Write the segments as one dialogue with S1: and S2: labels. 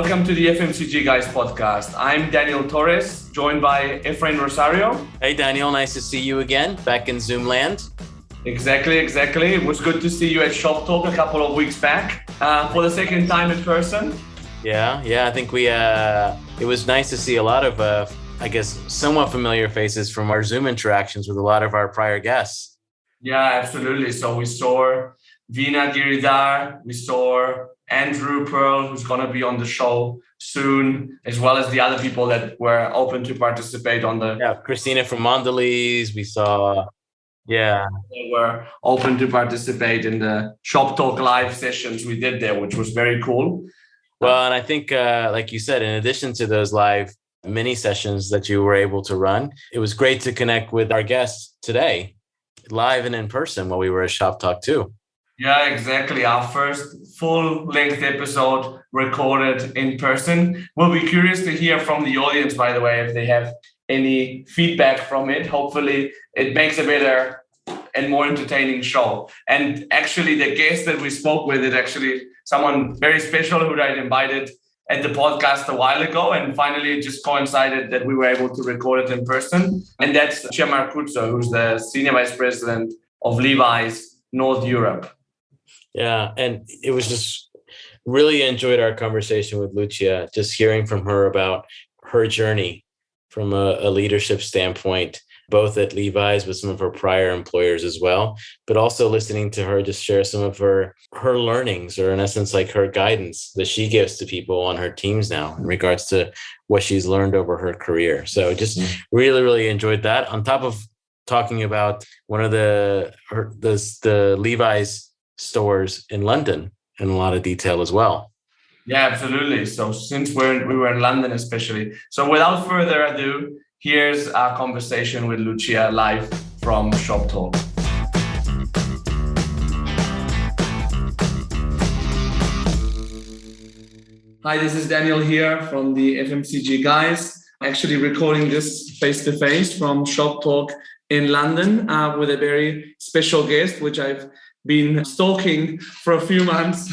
S1: Welcome to the FMCG Guys podcast. I'm Daniel Torres, joined by Efrain Rosario.
S2: Hey, Daniel, nice to see you again, back in Zoom land.
S1: Exactly. It was good to see you at Shoptalk a couple of weeks back for the second time in person.
S2: Yeah, I think it was nice to see a lot of, somewhat familiar faces from our Zoom interactions with a lot of our prior guests.
S1: Yeah, absolutely. So we saw Veena Giridhar, we saw Andrew Pearl, who's going to be on the show soon, as well as the other people that were open to participate on the...
S2: Yeah, Christina from Mondelez, we saw... Yeah.
S1: They were open to participate in the Shoptalk live sessions we did there, which was very cool.
S2: Well, and I think, like you said, in addition to those live mini sessions that you were able to run, it was great to connect with our guests today, live and in person while we were at Shoptalk too.
S1: Yeah, exactly. Our first full-length episode recorded in person. We'll be curious to hear from the audience, by the way, if they have any feedback from it. Hopefully, it makes a better and more entertaining show. And actually, the guest that we spoke with is actually someone very special who I invited at the podcast a while ago. And finally, it just coincided that we were able to record it in person. And that's Lucia Marcuzzo, who's the Senior Vice President of Levi's North Europe.
S2: Yeah, and it was just really enjoyed our conversation with Lucia, just hearing from her about her journey from a leadership standpoint, both at Levi's with some of her prior employers as well, but also listening to her just share some of her learnings, or in essence, like her guidance that she gives to people on her teams now in regards to what she's learned over her career. So just really, really enjoyed that. On top of talking about one of the Levi's stores in London in a lot of detail as well.
S1: Yeah, absolutely. So since we were in London especially. So without further ado, here's our conversation with Lucia live from Shoptalk. Hi, this is Daniel here from the FMCG Guys. Actually recording this face-to-face from Shoptalk in London with a very special guest, which I've been stalking for a few months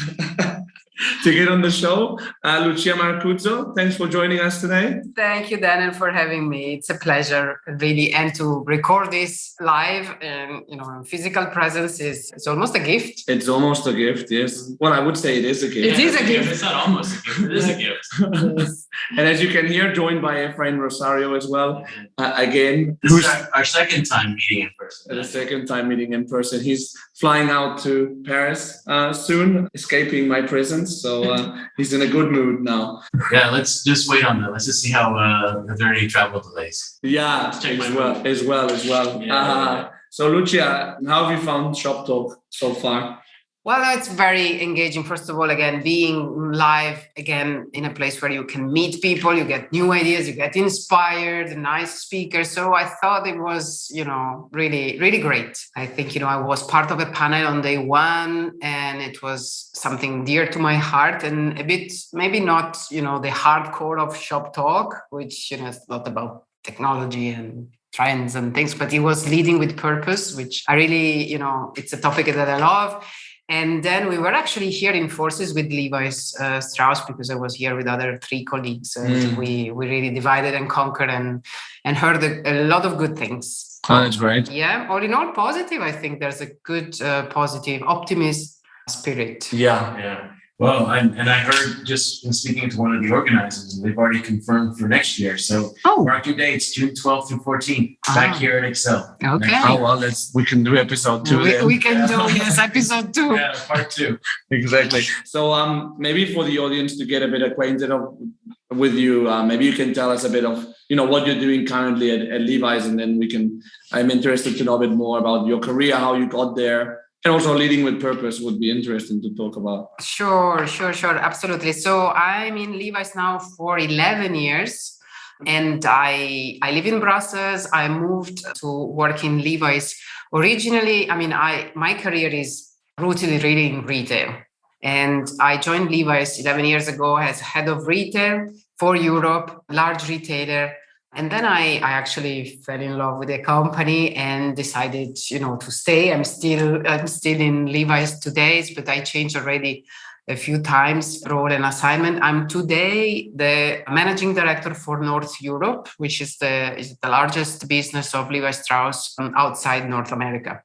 S1: to get on the show. Lucia Marcuzzo, thanks for joining us today.
S3: Thank you, Daniel, for having me. It's a pleasure, really. And to record this live and, physical presence is almost a gift.
S1: It's almost a gift, yes. Well, I would say it is a gift.
S3: It is a gift.
S2: It's not almost a gift. It is a gift.
S3: Yes.
S1: And as you can hear, joined by Efrain Rosario as well. Again,
S2: this is our second time meeting in person.
S1: The second time meeting in person. He's flying out to Paris soon, escaping my presence. So he's in a good mood now.
S2: Yeah, let's just wait on that. Let's just see how there are any travel delays.
S1: Yeah, as well.
S2: Yeah.
S1: So Lucia, how have you found Shoptalk so far?
S3: Well, it's very engaging. First of all, again, being live again in a place where you can meet people, you get new ideas, you get inspired, nice speakers. So I thought it was, really, really great. I think, I was part of a panel on day one, and it was something dear to my heart, and a bit, maybe not, the hardcore of Shoptalk, which, is a lot about technology and trends and things, but it was leading with purpose, which I really, it's a topic that I love. And then we were actually here in forces with Levi Strauss, because I was here with other 3 colleagues. And we really divided and conquered and heard a lot of good things.
S1: Oh, that's great.
S3: Yeah, all in all positive. I think there's a good, positive, optimist spirit.
S1: Yeah.
S2: Well, I heard just in speaking to one of the organizers, they've already confirmed for next year. So mark your dates, June 12th through 14th, back here at Excel.
S3: Okay.
S1: Oh, well, we can do episode 2.
S3: We can do, yes, episode 2.
S2: Yeah, part 2.
S1: Exactly. So maybe for the audience to get a bit acquainted with you, maybe you can tell us a bit of, what you're doing currently at Levi's, and then I'm interested to know a bit more about your career, how you got there. And also leading with purpose would be interesting to talk about.
S3: Sure. Absolutely. So I'm in Levi's now for 11 years. And I live in Brussels. I moved to work in Levi's. Originally, my career is rooted really in retail. And I joined Levi's 11 years ago as head of retail for Europe, large retailer. And then I actually fell in love with the company and decided, to stay. I'm still in Levi's today, but I changed already a few times role and assignment. I'm today the managing director for North Europe, which is the largest business of Levi Strauss outside North America.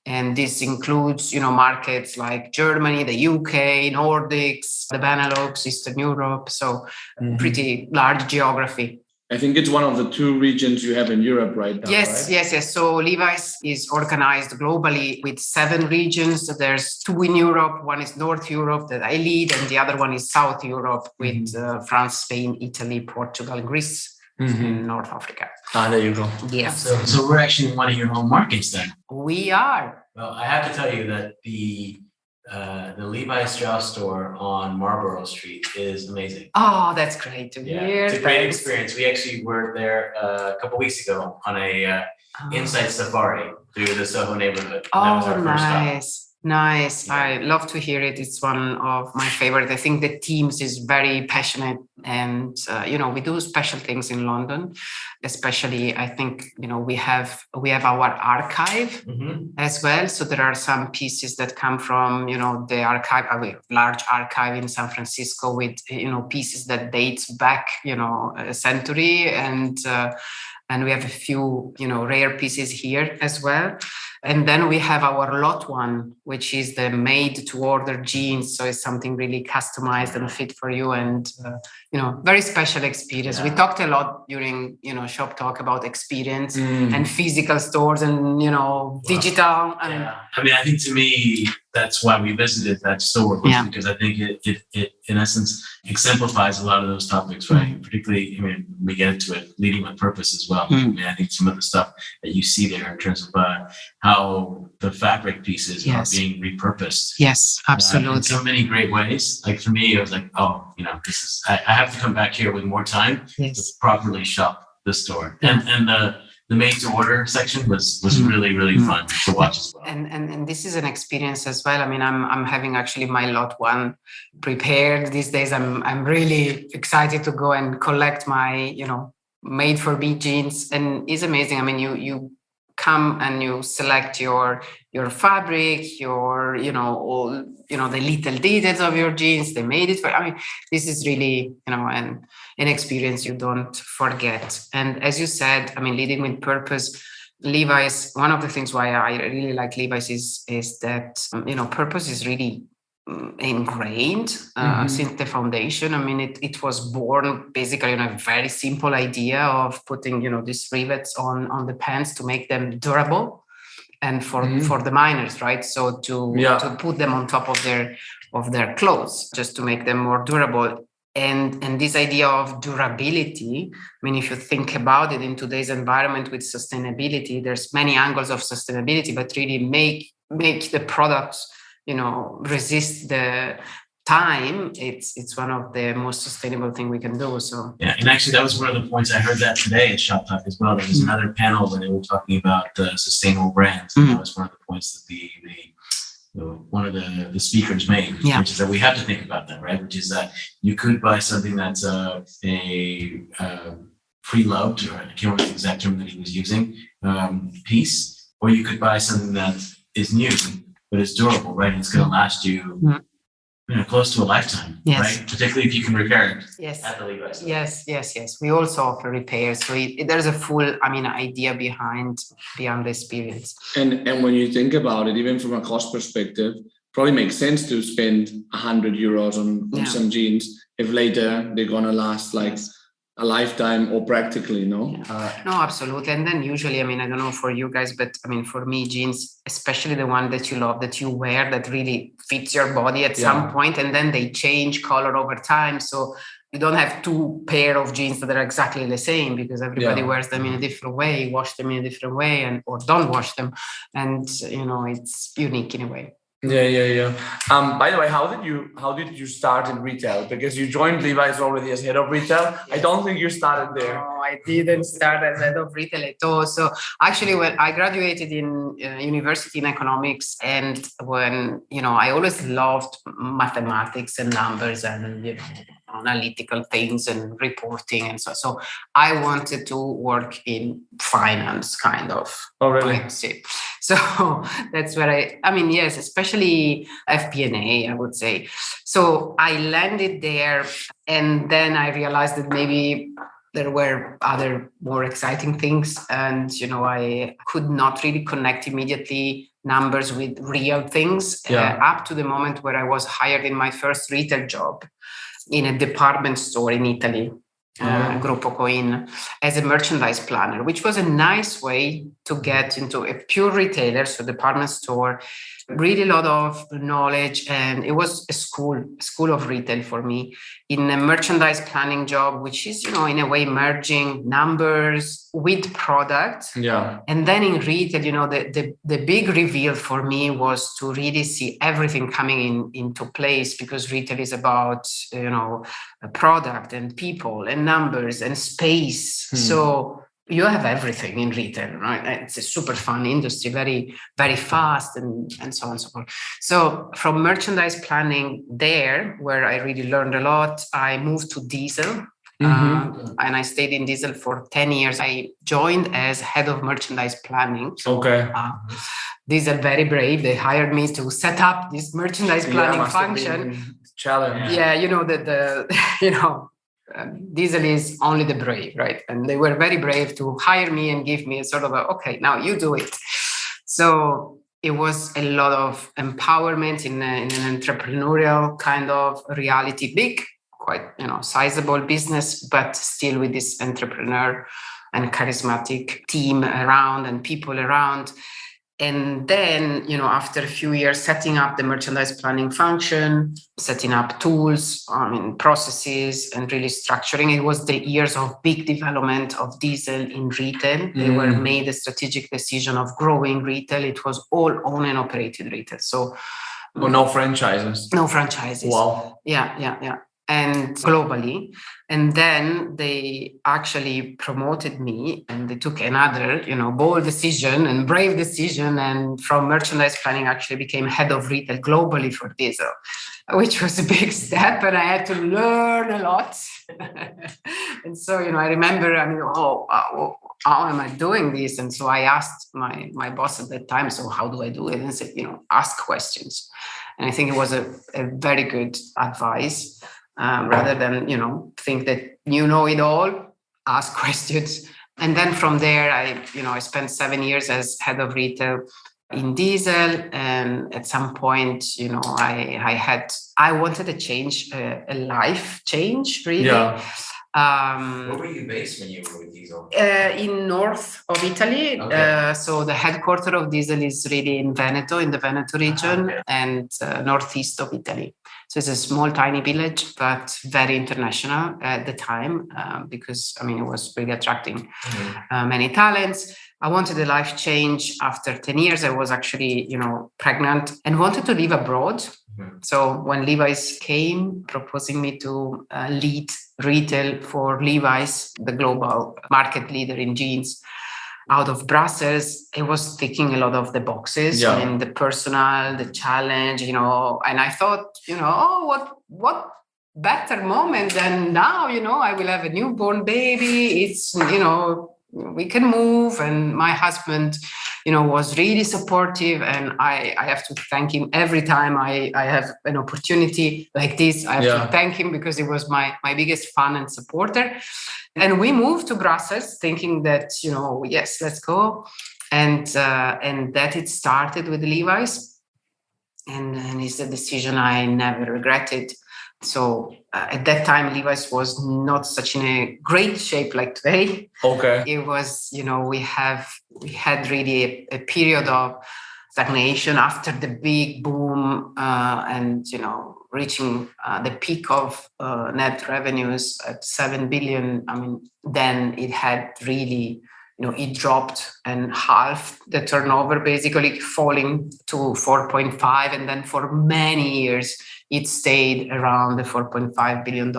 S3: And this includes, markets like Germany, the UK, Nordics, the Benelux, Eastern Europe. So pretty large geography.
S1: I think it's one of the 2 regions you have in Europe right now,
S3: yes,
S1: right?
S3: Yes. So Levi's is organized globally with 7 regions. So there's 2 in Europe. One is North Europe that I lead, and the other one is South Europe with France, Spain, Italy, Portugal, Greece, and North Africa.
S1: There you go.
S3: Yeah.
S2: So we're actually in one of your home markets then.
S3: We are.
S2: Well, I have to tell you that the Levi Strauss store on Marlborough Street is amazing.
S3: Oh, that's great to hear.
S2: It's a great experience. We actually were there a couple of weeks ago on a inside safari through the Soho neighborhood.
S3: Oh,
S2: that was our first stop.
S3: Nice.
S2: Yeah.
S3: I love to hear it. It's one of my favorite. I think the teams is very passionate, and we do special things in London. Especially, I think we have our archive as well. So there are some pieces that come from the archive, a large archive in San Francisco with pieces that dates back a century, and we have a few rare pieces here as well. And then we have our lot one, which is the made to order jeans. So it's something really customized and fit for you, and very special experience. Yeah. We talked a lot during Shoptalk about experience and physical stores and digital. And
S2: I mean, I think to me that's why we visited that store, because I think it in essence exemplifies a lot of those topics, right? Particularly, we get into it, leading with purpose as well. I think some of the stuff that you see there in terms of how the fabric pieces are being repurposed.
S3: Yes, absolutely.
S2: In so many great ways. Like for me, it was like, this is, I have to come back here with more time to properly shop the store. And the made to order section was really, really fun to watch as well.
S3: And this is an experience as well. I mean, I'm having actually my lot one prepared these days. I'm really excited to go and collect my, made for me jeans, and it's amazing. I mean, you come and you select your fabric, your all the little details of your jeans. They made it for. I mean, this is really an experience you don't forget. And as you said, I mean, leading with purpose. Levi's, one of the things why I really like Levi's is that purpose is really ingrained since the foundation. I mean, it was born basically on a very simple idea of putting these rivets on the pants to make them durable, and for the miners, right? So to put them on top of their clothes, just to make them more durable. And this idea of durability, I mean, if you think about it in today's environment with sustainability, there's many angles of sustainability, but really make the products resist the time. It's one of the most sustainable thing we can do. So
S2: and actually that was one of the points I heard that today at Shoptalk as well. There was another panel where they were talking about sustainable brands, and that was one of the points that the one of the speakers made, which is that we have to think about that, right? Which is that you could buy something that's a pre-loved, or I can't remember the exact term that he was using, piece, or you could buy something that is new, but it's durable, right? It's going to last you, close to a lifetime, right? Particularly if you can repair it at the Levi store.
S3: Yes. We also offer repairs. So there's a full, idea beyond the experience.
S1: And when you think about it, even from a cost perspective, probably makes sense to spend 100 euros on some jeans if later they're going to last a lifetime or practically, no?
S3: No, absolutely. And then usually, I don't know for you guys, but for me, jeans, especially the one that you love, that you wear, that really fits your body at some point, and then they change color over time. So you don't have 2 pair of jeans that are exactly the same, because everybody wears them in a different way, wash them in a different way, or don't wash them. And, it's unique in a way.
S1: Yeah. By the way, how did you start in retail? Because you joined Levi's already as head of retail. Yes. I don't think you started there.
S3: No, I didn't start as head of retail at all. So actually, when I graduated in university in economics, and when I always loved mathematics and numbers, and analytical things and reporting and so. So I wanted to work in finance, kind of.
S1: Oh, really?
S3: Right? So that's where I mean, yes, especially FP&A, I would say. So I landed there, and then I realized that maybe there were other more exciting things, and I could not really connect immediately numbers with real things up to the moment where I was hired in my first retail job in a department store in Italy, Gruppo Coin, as a merchandise planner, which was a nice way to get into a pure retailer, so department store, really a lot of knowledge. And it was a school of retail for me, in a merchandise planning job, which is, in a way merging numbers with product.
S1: Yeah.
S3: And then in retail, the big reveal for me was to really see everything coming into place, because retail is about, a product and people and numbers and space. So you have everything in retail, right? It's a super fun industry, very, very fast, and so on and so forth. So from merchandise planning there, where I really learned a lot, I moved to Diesel. And I stayed in Diesel for 10 years. I joined as head of merchandise planning.
S1: Okay.
S3: Diesel, very brave. They hired me to set up this merchandise planning function.
S1: Challenge.
S3: Yeah, Diesel is only the brave, right? And they were very brave to hire me and give me a sort of okay, now you do it. So it was a lot of empowerment in an entrepreneurial kind of reality, big, quite, sizable business, but still with this entrepreneur and charismatic team around and people around. And then, after a few years setting up the merchandise planning function, setting up tools, processes, and really structuring, it was the years of big development of Diesel in retail. They were made a strategic decision of growing retail. It was all owned and operated retail. So
S1: no franchises.
S3: No franchises.
S1: Wow.
S3: Yeah. And globally. And then they actually promoted me, and they took another, bold decision and brave decision. And from merchandise planning, actually became head of retail globally for Diesel, which was a big step. And I had to learn a lot. And so, I remember, how am I doing this? And so I asked my boss at that time, so how do I do it? And I said, ask questions. And I think it was a very good advice. Rather than, think that you know it all, ask questions. And then from there, I spent 7 years as head of retail in Diesel. And at some point, I wanted a change, a life change, really.
S1: Yeah.
S2: Where were you based when you were with Diesel?
S3: In north of Italy.
S2: Okay.
S3: So the headquarters of Diesel is really in Veneto, in the Veneto region, and northeast of Italy. So it's a small, tiny village, but very international at the time, because, it was really attracting many talents. I wanted a life change. After 10 years, I was actually, pregnant and wanted to live abroad. So when Levi's came proposing me to lead retail for Levi's, the global market leader in jeans, out of Brussels, it was ticking a lot of the boxes.
S1: Yeah.
S3: The personal, the challenge, and I thought, what better moment than now, I will have a newborn baby. It's, we can move. And my husband, was really supportive. And I have to thank him every time I have an opportunity like this. I have to thank him, because he was my biggest fan and supporter. And we moved to Brussels thinking that, yes, let's go. And that it started with Levi's. And it's a decision I never regretted. So at that time, Levi's was not such in a great shape like today.
S1: Okay.
S3: It was, we had really a period of stagnation after the big boom, and, reaching the peak of net revenues at 7 billion. Then it had really, it dropped and half the turnover, basically falling to 4.5. And then for many years, it stayed around the $4.5 billion.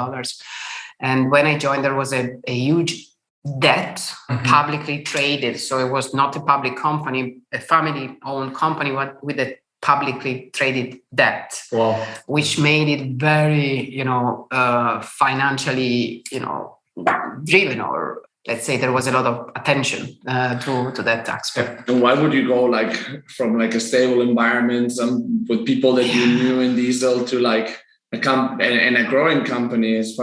S3: And when I joined, there was a huge debt, publicly traded. So it was not a public company, a family-owned company with a publicly traded debt,
S1: Wow.
S3: which made it very, financially, driven, or let's say there was a lot of attention to that aspect.
S1: And why would you go like from like a stable environment with people that you knew in diesel to like a growing company as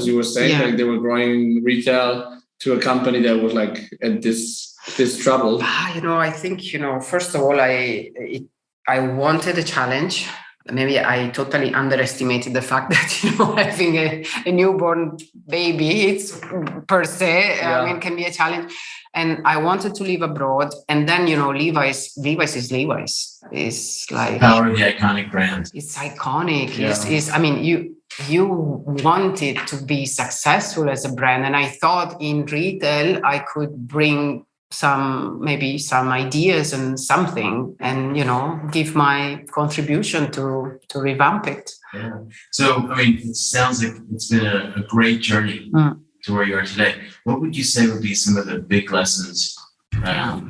S1: you were saying, like they were growing retail to a company that was like at this trouble?
S3: I think, first of all, I wanted a challenge. Maybe I totally underestimated the fact that, having a newborn baby, it's per se, can be a challenge. And I wanted to live abroad. And then, Levi's is Levi's. It's like
S2: power of the iconic brand.
S3: It's iconic. Yeah. You wanted to be successful as a brand. And I thought in retail, I could bring some ideas and something, and give my contribution to revamp it.
S2: Yeah. So it sounds like it's been a great journey to where you are today. What would you say would be some of the big lessons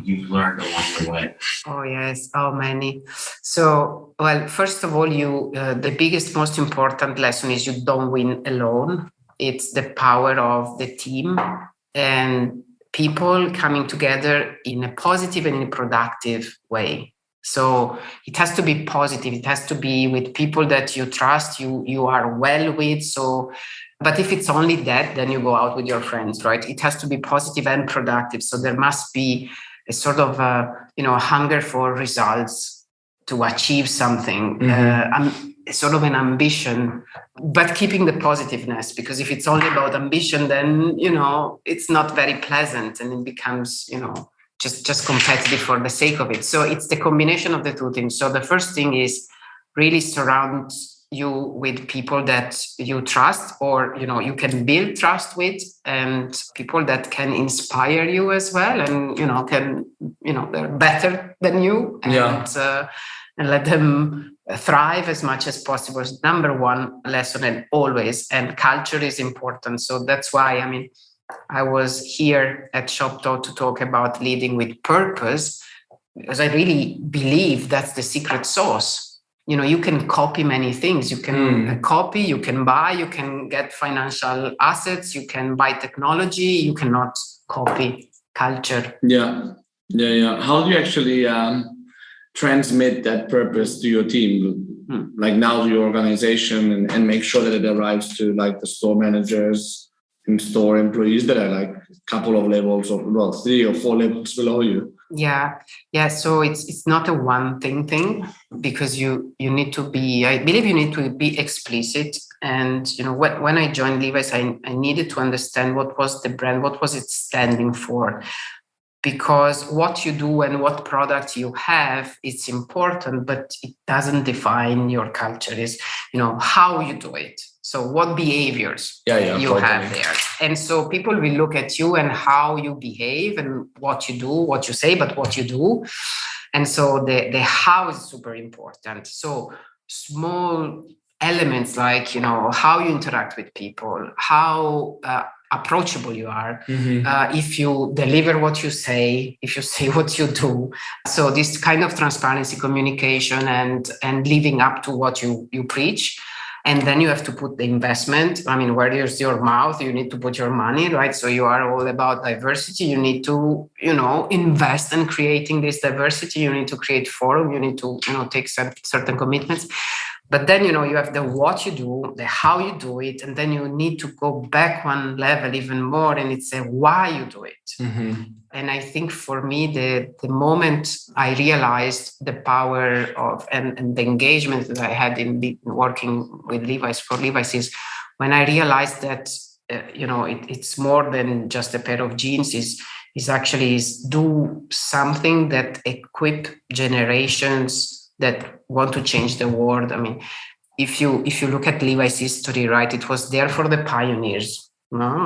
S2: you've learned along the way?
S3: Oh yes, many. So, well, first of all, the biggest, most important lesson is you don't win alone. It's the power of the team and people coming together in a positive and in a productive way. So it has to be positive. It has to be with people that you trust, you are well with. So, but if it's only that, then you go out with your friends, right? It has to be positive and productive. So there must be a sort of hunger for results to achieve something, sort of an ambition, but keeping the positiveness, because if it's only about ambition, then, it's not very pleasant and it becomes, just competitive for the sake of it. So it's the combination of the two things. So the first thing is really surround you with people that you trust, or, you can build trust with, and people that can inspire you as well. And, they're better than you, and let them thrive as much as possible. It's number one lesson, and culture is important. So that's why, I was here at Shoptalk to talk about leading with purpose, because I really believe that's the secret sauce. You can copy many things. You can copy, you can buy, you can get financial assets, you can buy technology, you cannot copy culture.
S1: Yeah. How do you actually transmit that purpose to your team, like now to your organization, and make sure that it arrives to like the store managers and store employees that are like a couple of levels, or 3 or 4 levels below you?
S3: Yeah. So it's not a one thing, because you need to be, I believe you need to be explicit. And, when I joined Levi's, I needed to understand what was the brand, what was it standing for. Because what you do and what product you have, it's important, but it doesn't define your culture. It's, how you do it. So what behaviors you have there. And so people will look at you and how you behave and what you do, what you say, but what you do. And so the how is super important. So small elements like, how you interact with people, how approachable you are, if you deliver what you say, if you say what you do. So this kind of transparency, communication, and living up to what you preach. And then you have to put the investment. Where there's your mouth, you need to put your money, right? So you are all about diversity. You need to, invest in creating this diversity. You need to create forum. You need to, take certain commitments. But then, you have the what you do, the how you do it, and then you need to go back one level even more, and it's a why you do it. And I think for me, the moment I realized the power of and the engagement that I had in working with Levi's for Levi's is when I realized that it's more than just a pair of jeans. Is actually do something that equip generations that want to change the world. If you look at Levi's history, right, it was there for the pioneers,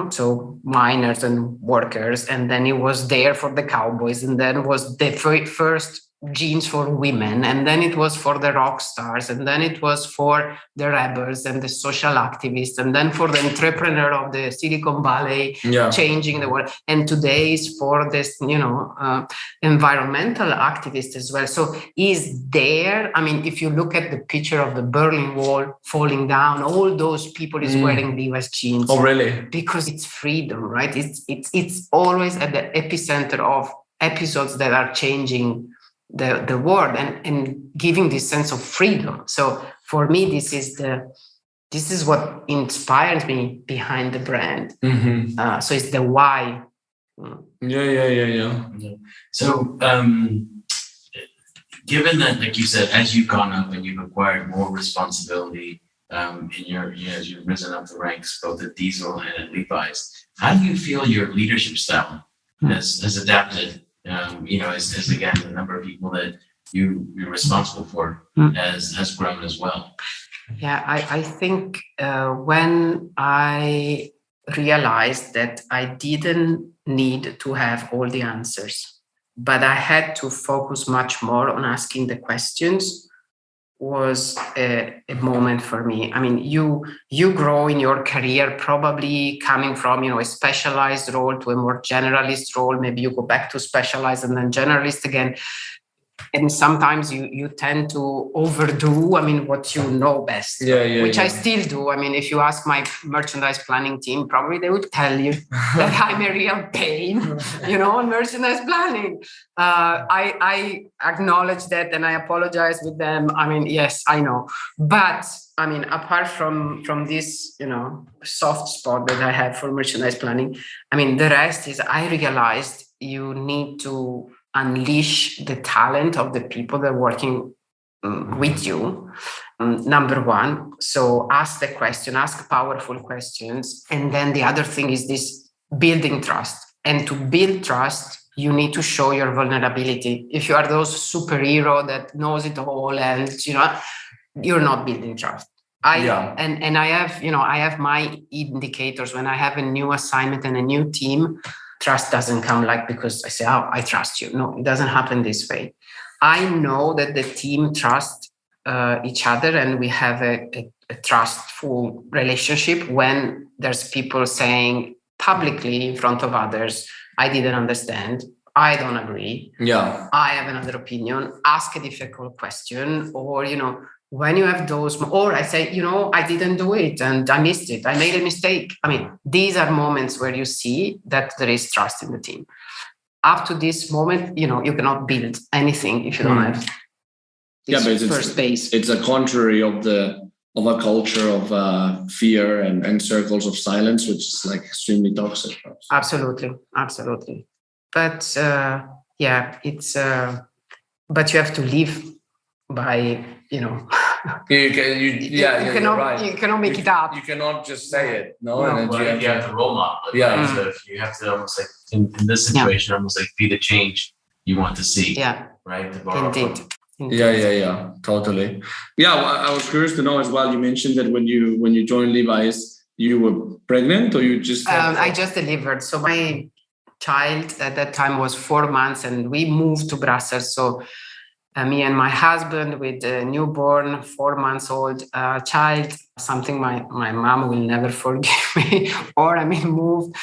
S3: so miners and workers, and then it was there for the cowboys, and then was the first jeans for women, and then it was for the rock stars, and then it was for the rebels and the social activists, and then for the entrepreneur of the Silicon Valley changing the world, and today is for this environmental activists as well. So is there, I mean, if you look at the picture of the Berlin Wall falling down, all those people is wearing Levi's jeans.
S1: Oh, really?
S3: Because it's freedom, right? It's always at the epicenter of episodes that are changing the world and giving this sense of freedom. So for me, this is what inspires me behind the brand. So it's the why.
S1: Yeah.
S2: So given that, like you said, as you've gone up and you've acquired more responsibility as you've risen up the ranks, both at Diesel and at Levi's, how do you feel your leadership style has adapted? As again, the number of people that you're responsible for has grown as well.
S3: Yeah, I think when I realized that I didn't need to have all the answers, but I had to focus much more on asking the questions, was a moment for me. I mean, you grow in your career, probably coming from, a specialized role to a more generalist role. Maybe you go back to specialized and then generalist again. And sometimes you tend to overdo, what you know best, which I still do. I mean, if you ask my merchandise planning team, probably they would tell you that I'm a real pain, on merchandise planning. I acknowledge that and I apologize with them. I mean, yes, I know. But apart from this, soft spot that I have for merchandise planning, the rest is I realized you need to unleash the talent of the people that are working with you. Number one, so ask powerful questions. And then the other thing is this building trust. And to build trust, you need to show your vulnerability. If you are those superhero that knows it all and, you're not building trust. I have my indicators when I have a new assignment and a new team. Trust doesn't come because I say, I trust you. No, it doesn't happen this way. I know that the team trusts each other and we have a trustful relationship when there's people saying publicly in front of others, I didn't understand, I don't agree, I have another opinion, ask a difficult question, or, when you have those, or I say, I didn't do it and I missed it, I made a mistake. These are moments where you see that there is trust in the team. Up to this moment, you cannot build anything if you don't have this first base. It's
S1: a contrary of a culture of fear and circles of silence, which is extremely toxic.
S3: Absolutely. But it's but you have to live by,
S1: you cannot
S3: make it up.
S1: You cannot just say it.
S2: You have to role model it. So if you have to almost in this situation, almost be the change you want to see. Right.
S3: Indeed.
S1: Yeah, totally. Yeah, I was curious to know as well. You mentioned that when you joined Levi's, you were pregnant, or you just?
S3: I just delivered. So my child at that time was 4 months, and we moved to Brussels. So me and my husband with a newborn, 4 months old child, something my mom will never forgive me, or moved.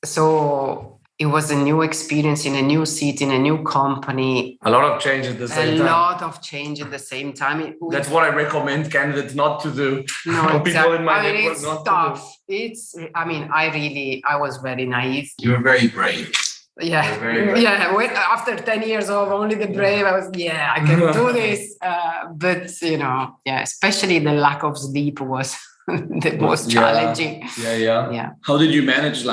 S3: So it was a new experience in a new city, in a new company.
S1: A lot of change at the same time.
S3: A lot of change at the same time.
S1: That's what I recommend candidates not to do.
S3: No,
S1: people in my network
S3: it's
S1: not
S3: tough.
S1: To do.
S3: I was very naive.
S2: You were very brave.
S3: Yeah. After 10 years of only the brave, I was, I can do this. But, especially the lack of sleep was the most challenging.
S1: Yeah. How did you manage,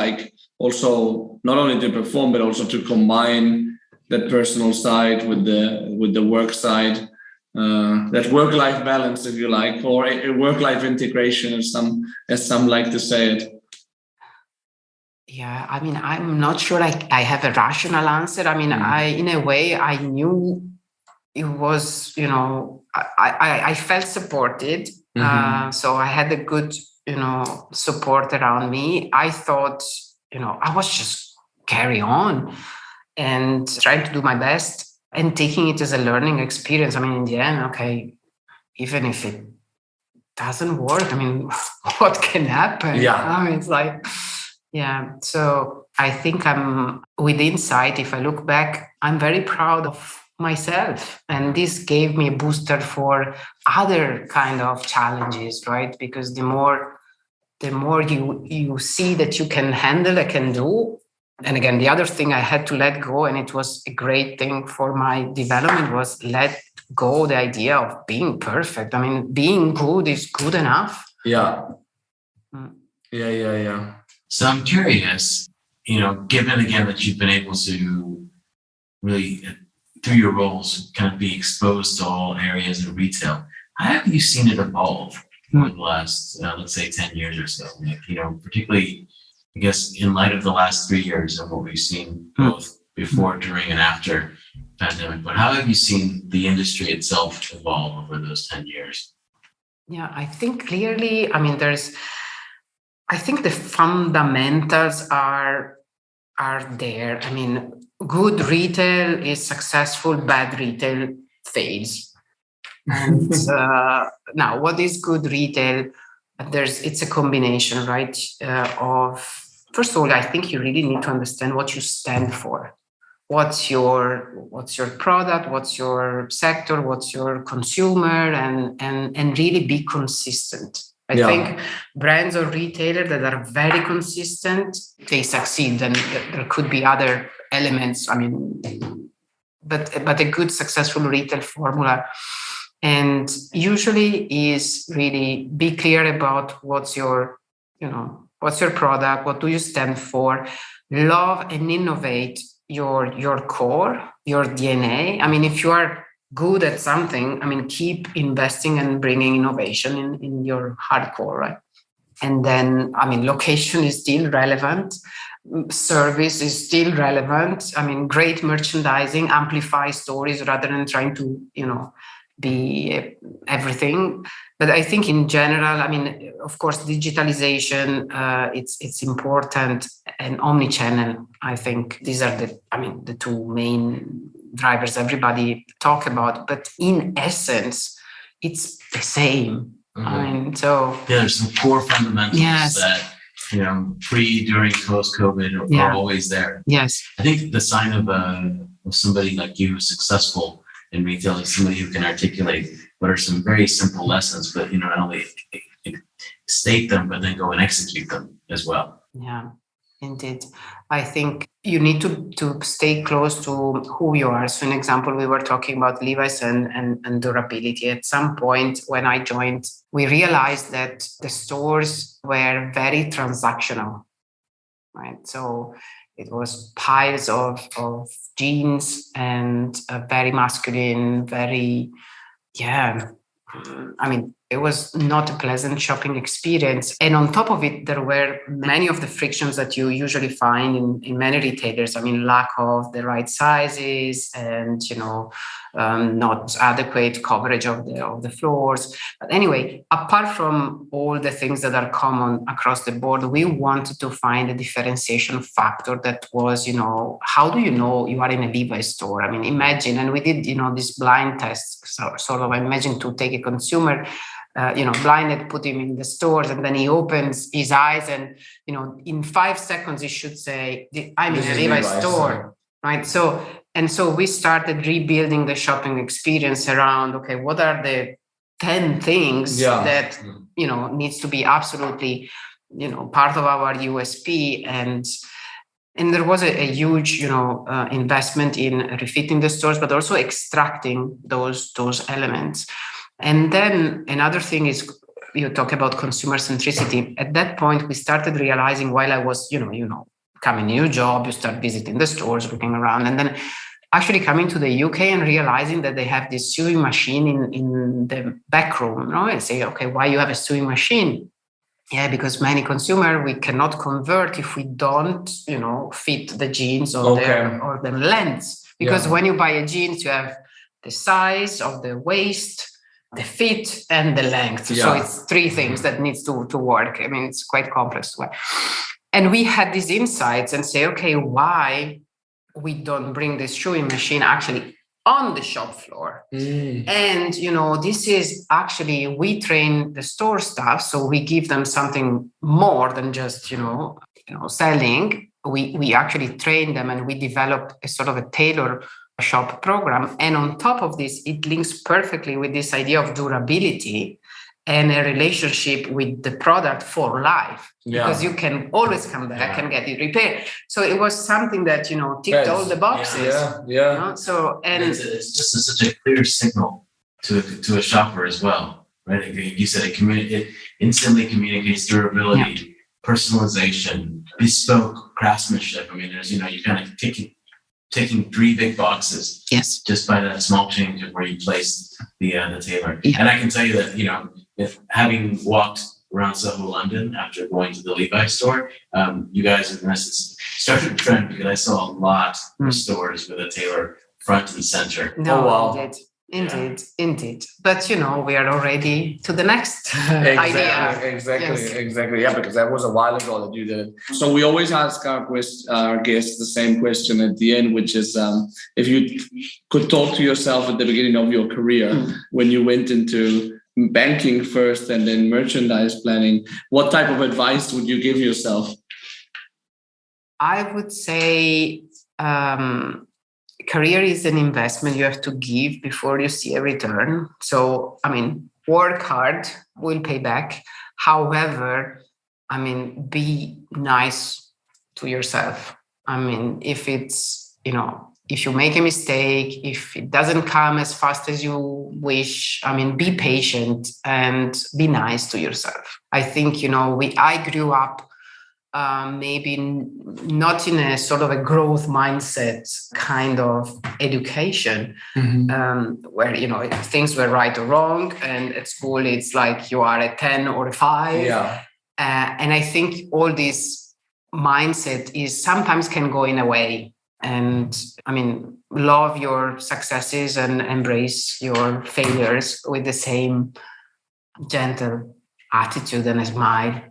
S1: also not only to perform, but also to combine that personal side with the work side, that work-life balance, if you like, or a work-life integration, as some like to say it?
S3: Yeah, I'm not sure I have a rational answer. In a way, I knew it was, I felt supported. So I had a good, support around me. I thought, I was just carry on and trying to do my best. and taking it as a learning experience. I mean, in the end, okay, even if it doesn't work, I mean, what can happen?
S1: Yeah.
S3: I mean, it's like, yeah. So I think I'm with Insight. If I look back, I'm very proud of myself, and this gave me a booster for other kind of challenges, right? Because the more you see that you can handle, I can do. And again, the other thing I had to let go, and it was a great thing for my development, was let go the idea of being perfect. I mean, being good is good enough.
S1: Yeah. Yeah.
S2: So I'm curious, given again that you've been able to really, through your roles, kind of be exposed to all areas of retail, how have you seen it evolve over the last, let's say, 10 years or so? Particularly, I guess, in light of the last 3 years and what we've seen both before, during, and after pandemic. But how have you seen the industry itself evolve over those 10 years?
S3: Yeah, I think clearly, I mean, I think the fundamentals are there. I mean, good retail is successful, bad retail fails. And now, what is good retail? It's a combination, right? Of, first of all, I think you really need to understand what you stand for. What's your product? What's your sector? What's your consumer? And really be consistent. I think brands or retailers that are very consistent, they succeed. And there could be other elements. I mean, but a good successful retail formula, and usually is really be clear about what's your product, what do you stand for, love and innovate your core, your DNA. I mean, if you are good at something, I mean, keep investing and bringing innovation in your hardcore, right? And then, I mean, location is still relevant. Service is still relevant. I mean, great merchandising, amplify stories rather than trying to, be everything. But I think in general, I mean, of course, digitalization, it's important, and omnichannel. I think these are the two main drivers everybody talk about. But in essence, it's the same. Mm-hmm. I mean, so
S2: there's some core fundamentals that pre, during, post-COVID are always there.
S3: Yes,
S2: I think the sign of somebody like you who's successful in retail is somebody who can articulate what are some very simple lessons, but not only state them, but then go and execute them as well.
S3: Yeah, indeed. I think you need to stay close to who you are. So, an example, we were talking about Levi's and durability. At some point when I joined, we realized that the stores were very transactional, right? So it was piles of jeans and very masculine, I mean, it was not a pleasant shopping experience. And on top of it, there were many of the frictions that you usually find in many retailers. I mean, lack of the right sizes and, not adequate coverage of the floors. But anyway, apart from all the things that are common across the board, we wanted to find a differentiation factor that was, how do you know you are in a Levi store? I mean, imagine, and we did, this blind test, sort of imagine to take a consumer, blinded, put him in the stores, and then he opens his eyes and, in 5 seconds, he should say, I'm in a Levi store, right? So we started rebuilding the shopping experience around, okay, what are the 10 things that, needs to be absolutely, part of our USP. And there was a huge, investment in refitting the stores, but also extracting those elements. And then another thing is, you talk about consumer centricity. At that point, we started realizing, while I was, coming new job, you start visiting the stores, looking around, and then actually coming to the UK and realizing that they have this sewing machine in the back room. And say, okay, why you have a sewing machine? Yeah, because many consumer, we cannot convert if we don't, fit the jeans or the lengths. Because when you buy a jeans, you have the size of the waist, the fit, and the length. Yeah. So it's 3 things that needs to work. I mean, it's quite complex. And we had these insights and say, okay, why we don't bring this sewing machine actually on the shop floor. And, this is actually, we train the store staff. So we give them something more than just, selling. We actually train them and we develop a sort of a tailor shop program. And on top of this, it links perfectly with this idea of durability and a relationship with the product for life, because you can always come back and get it repaired. So it was something that, ticked all the boxes. So, and
S4: it's just such a clear signal to a shopper as well, right? Like you said, it instantly communicates durability, personalization, bespoke craftsmanship. I mean, there's, you're kind of taking 3 big boxes just by that small change of where you place the tailor. And I can tell you that, if having walked around Soho, London after going to the Levi store, you guys in essence started a trend, because I saw a lot of stores with a tailor front and center.
S3: Indeed. But, we are already to the next idea.
S1: Exactly. Yeah, because that was a while ago that you did it. So we always ask our guests the same question at the end, which is if you could talk to yourself at the beginning of your career, when you went into banking first and then merchandise planning, what type of advice would you give yourself?
S3: I would say career is an investment you have to give before you see a return. So, work hard, will pay back. However, be nice to yourself. If it's, if you make a mistake, if it doesn't come as fast as you wish, be patient and be nice to yourself. I think, I grew up maybe not in a sort of a growth mindset kind of education, where, things were right or wrong. And at school, it's like you are a 10 or a 5. And I think all this mindset is sometimes can go in a way. And love your successes and embrace your failures with the same gentle attitude and a smile.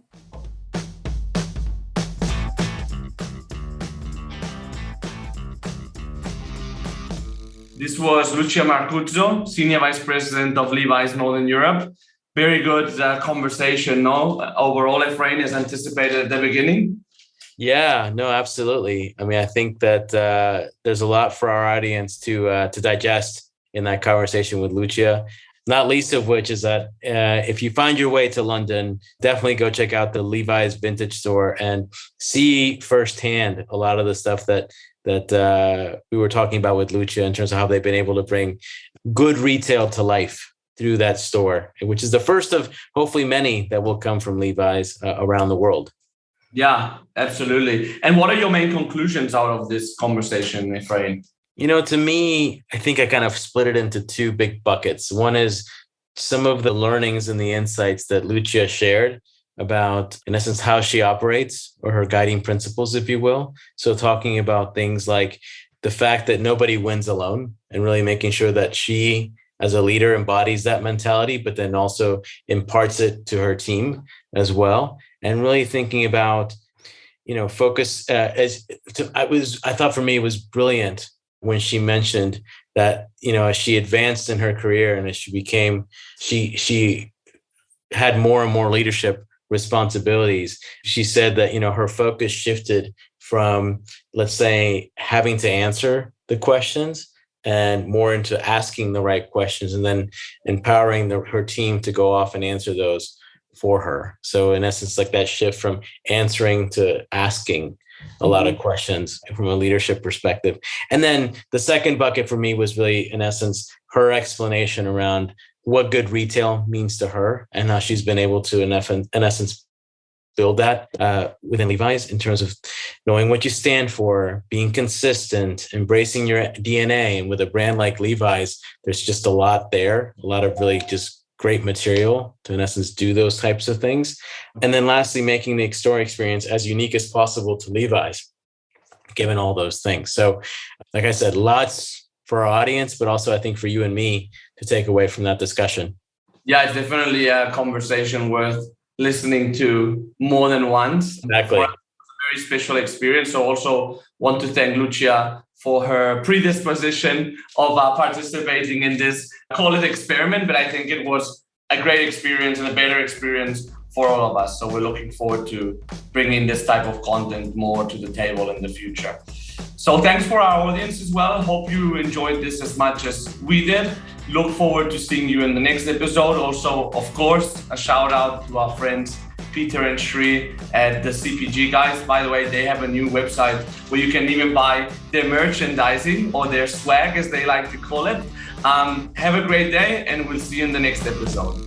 S1: This was Lucia Marcuzzo, Senior Vice President of Levi's Northern Europe. Very good conversation, no? Overall, Efrain, as anticipated at the beginning.
S2: Yeah, no, absolutely. I think that there's a lot for our audience to digest in that conversation with Lucia, not least of which is that if you find your way to London, definitely go check out the Levi's vintage store and see firsthand a lot of the stuff that we were talking about with Lucia in terms of how they've been able to bring good retail to life through that store, which is the first of hopefully many that will come from Levi's around the world.
S1: Yeah, absolutely. And what are your main conclusions out of this conversation, Efrain?
S2: To me, I think I kind of split it into 2 big buckets. One is some of the learnings and the insights that Lucia shared about, in essence, how she operates, or her guiding principles, if you will. So talking about things like the fact that nobody wins alone, and really making sure that she, as a leader, embodies that mentality, but then also imparts it to her team as well. And really thinking about, focus. I thought for me it was brilliant when she mentioned that, as she advanced in her career and as she had more and more leadership responsibilities, she said that, her focus shifted from, let's say, having to answer the questions and more into asking the right questions, and then empowering her team to go off and answer those for her. So in essence, like that shift from answering to asking a lot of questions from a leadership perspective. And then the second bucket for me was really, in essence, her explanation around what good retail means to her and how she's been able to, in essence, build that within Levi's in terms of knowing what you stand for, being consistent, embracing your DNA. And with a brand like Levi's, there's just a lot there, a lot of really just great material to, in essence, do those types of things. And then lastly, making the store experience as unique as possible to Levi's, given all those things. So like I said, lots for our audience, but also I think for you and me to take away from that discussion.
S1: Yeah, it's definitely a conversation worth listening to more than once.
S2: Exactly.
S1: For a very special experience. So also want to thank Lucia for her predisposition of participating in this, call it experiment, but I think it was a great experience and a better experience for all of us. So we're looking forward to bringing this type of content more to the table in the future. So thanks for our audience as well. Hope you enjoyed this as much as we did. Look forward to seeing you in the next episode. Also, of course, a shout out to our friends Peter and Shri at the CPG Guys. By the way, they have a new website where you can even buy their merchandising or their swag, as they like to call it. Have a great day, and we'll see you in the next episode.